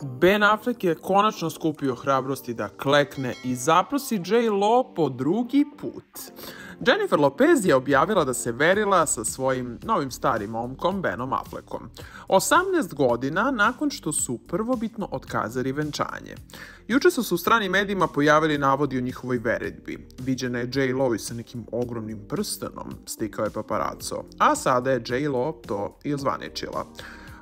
Ben Affleck je konačno skupio hrabrosti da klekne i zaprosi J.Lo po drugi put. Jennifer Lopez je objavila da se verila sa svojim novim starim momkom Benom Affleckom. 18 godina nakon što su prvobitno otkazali venčanje. Juče su se u stranim medijima pojavili navodi o njihovoj veredbi. Viđena je J.Lo i sa nekim ogromnim prstenom, stikao je paparaco, a sada je J.Lo to i ozvaničila.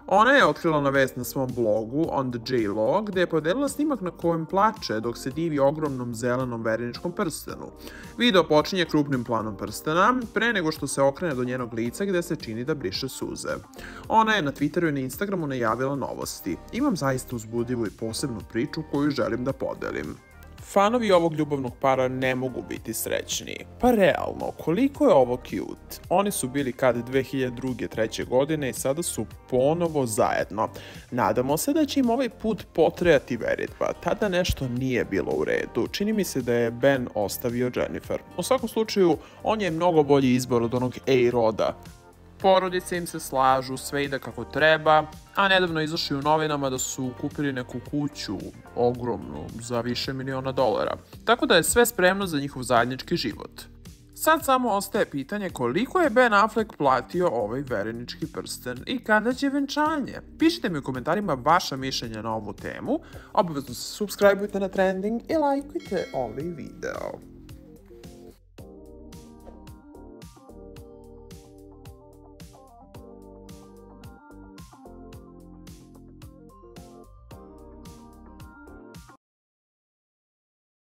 Ona je otkrila na vest na svom blogu On the J.Lo, gde je podelila snimak na kojem plače dok se divi ogromnom zelenom vereničkom prstenu. Video počinje krupnim planom prstena, pre nego što se okrene do njenog lica gde se čini da briše suze. Ona je na Twitteru i na Instagramu najavila novosti. Imam zaista uzbudljivu i posebnu priču koju želim da podelim. Fanovi ovog ljubavnog para ne mogu biti srećniji. Pa realno, koliko je ovo cute? Oni su bili kad 2002-2003 godine i sada su ponovo zajedno. Nadamo se da će im ovaj put potrajati veritba. Tada nešto nije bilo u redu. Čini mi se da je Ben ostavio Jennifer. U svakom slučaju, on je mnogo bolji izbor od onog A-roda. Porodice im se slažu, sve ide kako treba, a nedavno izašli u novinama da su kupili neku kuću, ogromnu, za više miliona dolara. Tako da je sve spremno za njihov zajednički život. Sad samo ostaje pitanje koliko je Ben Affleck platio ovaj verenički prsten i kada će venčanje. Pišite mi u komentarima vaša mišljenja na ovu temu, obavezno se subscribeujte na Trending i lajkujte ovaj video.